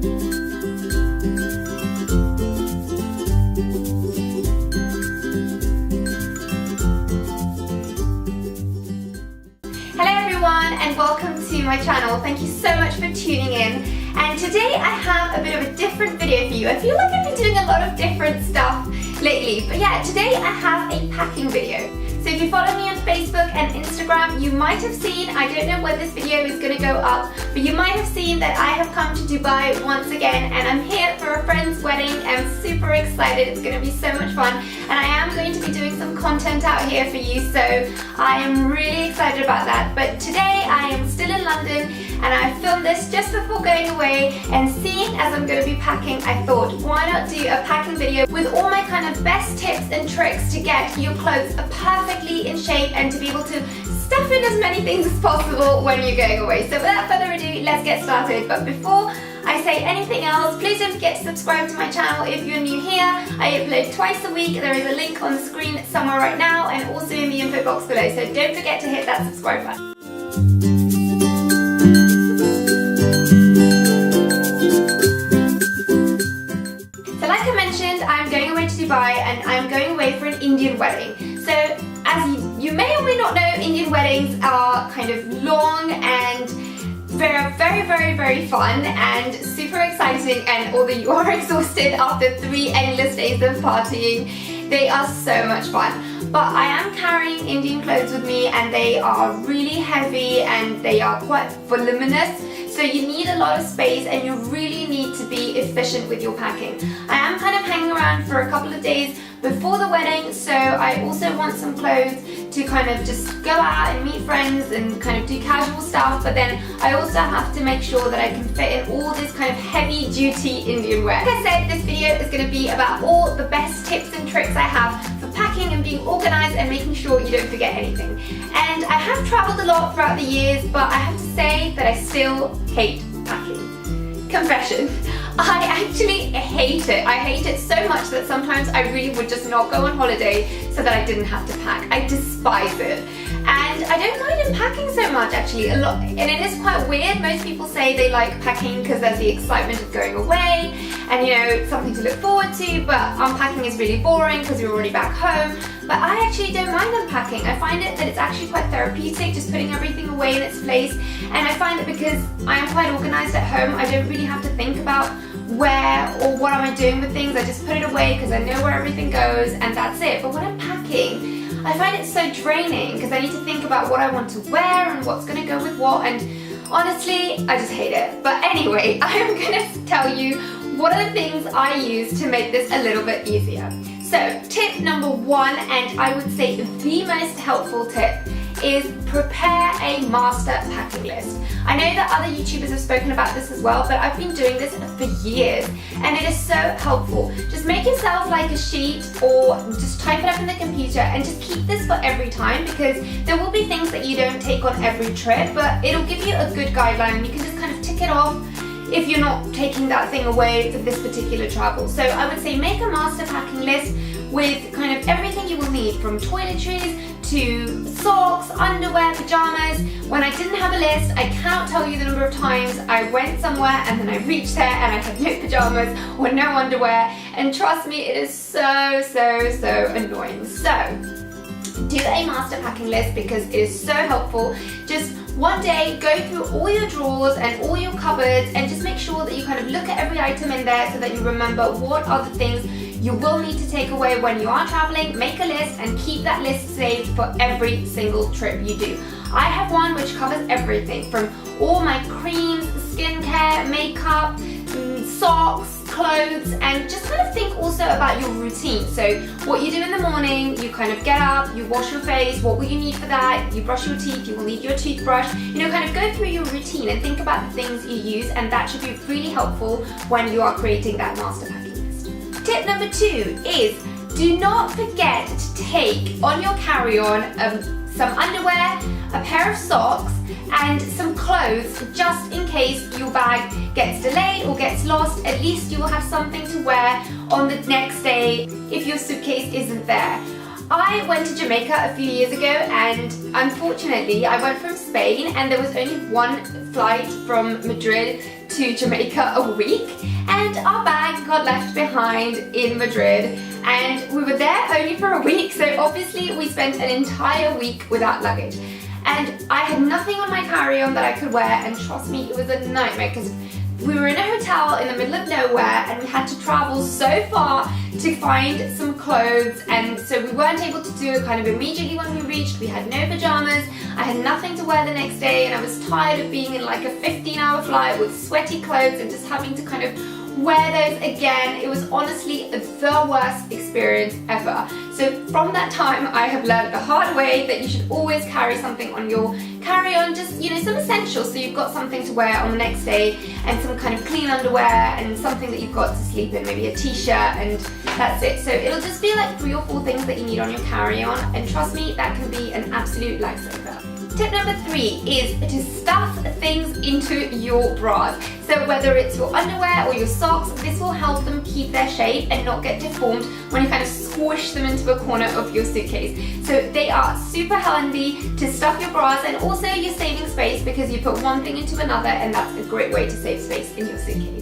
And welcome to my channel. Thank you so much for tuning in. And today I have a bit of a different video for you. I feel like I've been doing a lot of different stuff lately, but yeah, today I have a packing video. So if you follow me on Facebook and Instagram, you might have seen, I don't know when this video is going to go up, but you might have seen that I have come to Dubai once again, and I'm here for a friend's wedding. I'm super excited. It's going to be so much fun, and I am going to be doing some content out here for you, so I am really excited about that. But today I am still in London, and I filmed this just before going away, and seeing as I'm going to be packing, I thought, why not do a packing video with all my kind of best tips and tricks to get your clothes perfectly in shape and to be able to stuff in as many things as possible when you're going away. So without further ado, let's get started. But before I say anything else, please don't forget to subscribe to my channel if you're new here. I upload twice a week. There is a link on the screen somewhere right now and also in the info box below, so don't forget to hit that subscribe button. So like I mentioned, I'm going away to Dubai, and I'm going away for an Indian wedding. So as you may or may not know, Indian weddings are kind of long and very fun and super exciting, and although you are exhausted after 3 endless days of partying, they are so much fun. But I am carrying Indian clothes with me, and they are really heavy and they are quite voluminous, so you need a lot of space and you really need to be efficient with your packing. I am kind of hanging around for a couple of days before the wedding, so I also want some clothes to kind of just go out and meet friends and kind of do casual stuff, but then I also have to make sure that I can fit in all this kind of heavy duty Indian wear. Like I said, this video is going to be about all the best tips and tricks I have for packing and being organized and making sure you don't forget anything. And I have traveled a lot throughout the years, but I have to say that I still hate packing. Confession. I actually hate it. I hate it so much that sometimes I really would just not go on holiday so that I didn't have to pack. I despise it. And I don't mind unpacking so much, actually, a lot. And it is quite weird. Most people say they like packing because there's the excitement of going away and, you know, it's something to look forward to, but unpacking is really boring because you're already back home. But I actually don't mind unpacking. I find it that it's actually quite therapeutic, just putting everything away in its place. And I find that because I'm quite organized at home, I don't really have to think about where or what am I doing with things. I just put it away because I know where everything goes, and that's it. But when I'm packing, I find it so draining because I need to think about what I want to wear and what's going to go with what, and honestly, I just hate it. But anyway, I'm going to tell you what are the things I use to make this a little bit easier. So tip number 1, and I would say the most helpful tip, is prepare a master packing list. I know that other YouTubers have spoken about this as well, but I've been doing this for years and it is so helpful. Just make yourself like a sheet or just type it up in the computer and just keep this for every time, because there will be things that you don't take on every trip, but it'll give you a good guideline and you can just kind of tick it off if you're not taking that thing away for this particular travel. So I would say make a master packing list with kind of everything you will need, from toiletries to socks, underwear, pajamas. When I didn't have a list, I cannot tell you the number of times I went somewhere and then I reached there and I had no pajamas or no underwear, and trust me, it is so annoying. So do a master packing list because it is so helpful. Just one day, go through all your drawers and all your cupboards and just make sure that you kind of look at every item in there so that you remember what are the things you will need to take away when you are traveling. Make a list and keep that list saved for every single trip you do. I have one which covers everything from all my creams, skincare, makeup, socks, clothes, and just kind of think also about your routine. So what you do in the morning, you kind of get up, you wash your face, what will you need for that? You brush your teeth, you will need your toothbrush. You know, kind of go through your routine and think about the things you use, and that should be really helpful when you are creating that master packing list. Tip number 2 is do not forget to take on your carry-on some underwear, a pair of socks, and some clothes just in case your bag gets delayed or gets lost. At least you will have something to wear on the next day if your suitcase isn't there. I went to Jamaica a few years ago, and unfortunately I went from Spain and there was only one flight from Madrid to Jamaica a week, and our bag got left behind in Madrid, and we were there only for a week, so obviously we spent an entire week without luggage. And I had nothing on my carry-on that I could wear, and trust me, it was a nightmare because we were in a hotel in the middle of nowhere and we had to travel so far to find some clothes, and so we weren't able to do it kind of immediately when we reached. We had no pajamas, I had nothing to wear the next day, and I was tired of being in like a 15-hour flight with sweaty clothes and just having to kind of wear those again. It was honestly the worst experience ever. So from that time I have learned the hard way that you should always carry something on your carry-on, just, you know, some essentials, so you've got something to wear on the next day and some kind of clean underwear and something that you've got to sleep in, maybe a t-shirt, and that's it. So it'll just be like 3 or 4 things that you need on your carry-on, and trust me, that can be an absolute lifesaver. Tip number 3 is to stuff things into your bras. So whether it's your underwear or your socks, this will help them keep their shape and not get deformed when you kind of squish them into a corner of your suitcase. So they are super handy to stuff your bras, and also you're saving space because you put one thing into another, and that's a great way to save space in your suitcase.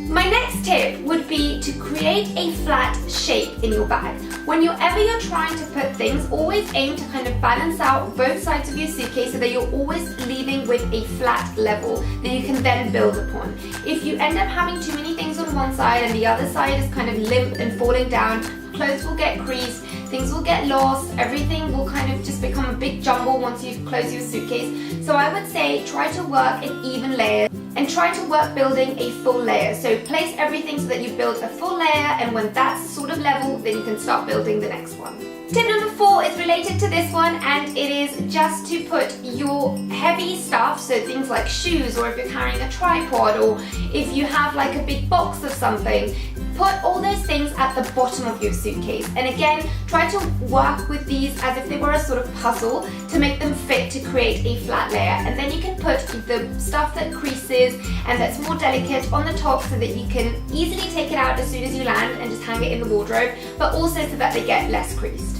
My next tip would be to create a flat shape in your bag. Whenever you're trying to put things, always aim to kind of balance out both sides of your suitcase so that you're always leaving with a flat level that you can then build upon. If you end up having too many things on one side and the other side is kind of limp and falling down, clothes will get creased, things will get lost, everything will kind of just become a big jumble once you close your suitcase. So I would say try to work in even layers and try to work building a full layer. So place everything so that you build a full layer, and when that's sort of level, then you can start building the next one. Tip number 4 is related to this one, and it is just to put your heavy stuff, so things like shoes, or if you're carrying a tripod, or if you have like a big box of something, put all those things at the bottom of your suitcase. And again, try to work with these as if they were a sort of puzzle to make them fit to create a flat layer. And then you can put the stuff that creases and that's more delicate on the top so that you can easily take it out as soon as you land and just hang it in the wardrobe, but also so that they get less creased.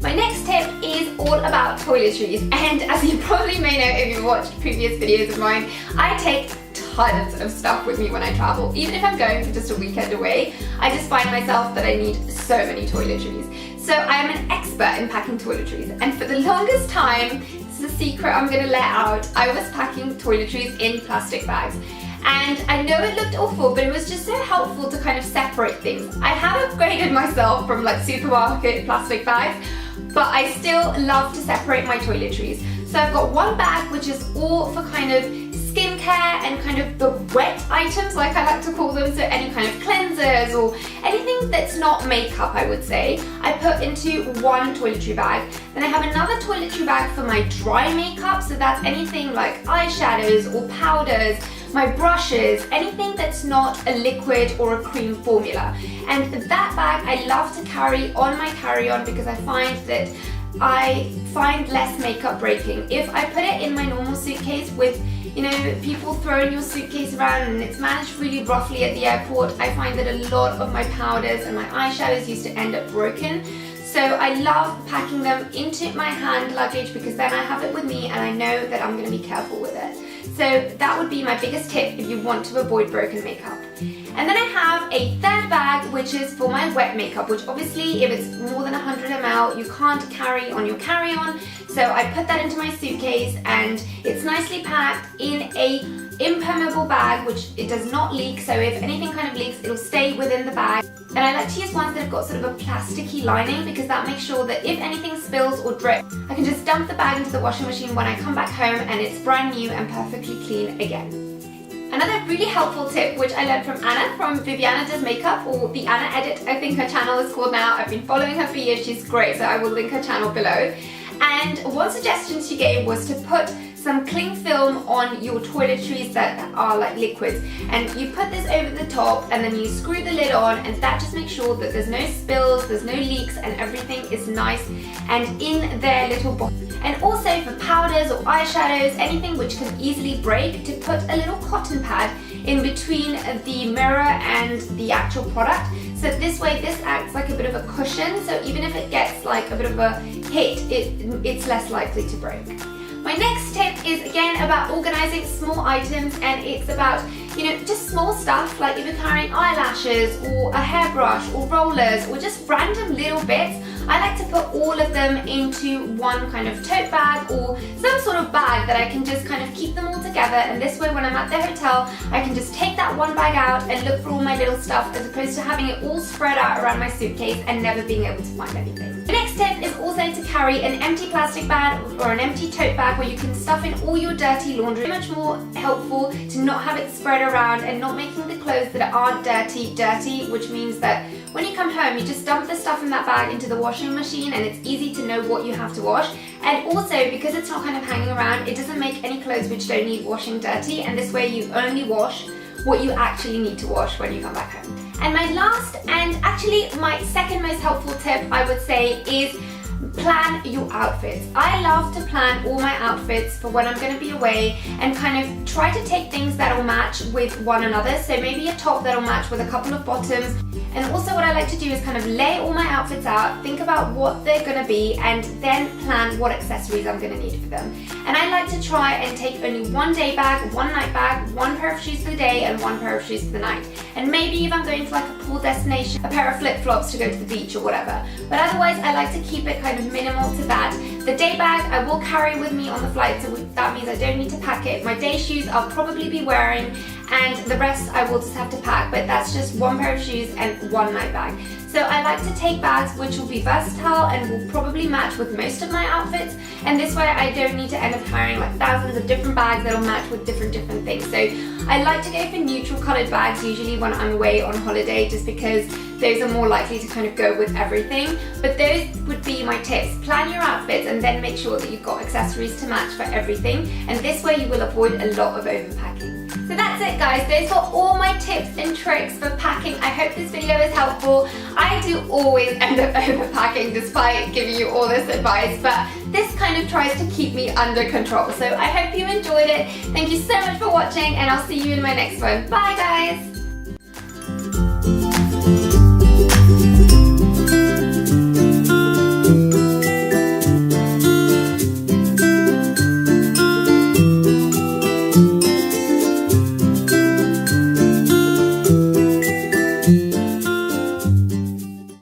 My next tip is all about toiletries, and as you probably may know if you've watched previous videos of mine, I take tons of stuff with me when I travel. Even if I'm going for just a weekend away, I just find myself that I need so many toiletries. So I am an expert in packing toiletries, and for the longest time, this is a secret I'm going to let out, I was packing toiletries in plastic bags. And I know it looked awful, but it was just so helpful to kind of separate things. I have upgraded myself from like supermarket plastic bags, but I still love to separate my toiletries. So I've got one bag which is all for kind of skincare and kind of the wet items, like I like to call them, so any kind of cleansers or anything that's not makeup, I would say, I put into one toiletry bag. Then I have another toiletry bag for my dry makeup, so that's anything like eyeshadows or powders, my brushes, anything that's not a liquid or a cream formula. And that bag I love to carry on my carry-on because I find that I find less makeup breaking. If I put it in my normal suitcase with, you know, people throwing your suitcase around and it's managed really roughly at the airport, I find that a lot of my powders and my eyeshadows used to end up broken. So I love packing them into my hand luggage because then I have it with me and I know that I'm going to be careful with it. So that would be my biggest tip if you want to avoid broken makeup. And then I have a third bag which is for my wet makeup, which obviously if it's more than 100 ml you can't carry on your carry-on. So I put that into my suitcase and it's nicely packed in a impermeable bag which it does not leak, so if anything kind of leaks it'll stay within the bag. And I like to use ones that have got sort of a plasticky lining because that makes sure that if anything spills or drips, I can just dump the bag into the washing machine when I come back home and it's brand new and perfectly clean again. Another really helpful tip which I learned from Anna from Viviana Does Makeup, or the Anna Edit I think her channel is called now. I've been following her for years, she's great, so I will link her channel below. And one suggestion she gave was to put some cling film on your toiletries that are like liquids, and you put this over the top and then you screw the lid on, and that just makes sure that there's no spills, there's no leaks, and everything is nice and in their little bottle. And also for powders or eyeshadows, anything which can easily break, to put a little cotton pad in between the mirror and the actual product. So this way, this acts like a bit of a cushion, so even if it gets like a bit of a hit, it's less likely to break. My next tip is again about organizing small items, and it's about, you know, just small stuff like if you're carrying eyelashes or a hairbrush or rollers or just random little bits. I like to put all of them into one kind of tote bag or some sort of bag that I can just kind of keep them all together, and this way when I'm at the hotel I can just take that one bag out and look for all my little stuff, as opposed to having it all spread out around my suitcase and never being able to find anything. The next tip is also to carry an empty plastic bag or an empty tote bag where you can stuff in all your dirty laundry. It's much more helpful to not have it spread around and not making the clothes that aren't dirty, which means that when you come home, you just dump the stuff in that bag into the washing machine, and it's easy to know what you have to wash. And also, because it's not kind of hanging around, it doesn't make any clothes which don't need washing dirty, and this way you only wash what you actually need to wash when you come back home. And my last, and actually my second most helpful tip, I would say, is plan your outfits. I love to plan all my outfits for when I'm going to be away and kind of try to take things that will match with one another. So maybe a top that will match with a couple of bottoms. And also what I like to do is kind of lay all my outfits out, think about what they're going to be, and then plan what accessories I'm going to need for them. And I like to try and take only one day bag, one night bag, one pair of shoes for the day and one pair of shoes for the night. And maybe if I'm going to like a pool destination, a pair of flip-flops to go to the beach or whatever. But otherwise I like to keep it kind of minimal to that. The day bag I will carry with me on the flight, so that means I don't need to pack it. My day shoes I'll probably be wearing, and the rest I will just have to pack, but that's just one pair of shoes and one night bag. So I like to take bags which will be versatile and will probably match with most of my outfits, and this way I don't need to end up carrying like thousands of different bags that will match with different things. So I like to go for neutral colored bags usually when I'm away on holiday, just because those are more likely to kind of go with everything. But those would be my tips. Plan your outfits and then make sure that you've got accessories to match for everything, and this way you will avoid a lot of overpacking. So that's it guys, those are all my tips and tricks for packing. I hope this video is helpful. I do always end up overpacking despite giving you all this advice, but this kind of tries to keep me under control. So I hope you enjoyed it. Thank you so much for watching, and I'll see you in my next one. Bye guys!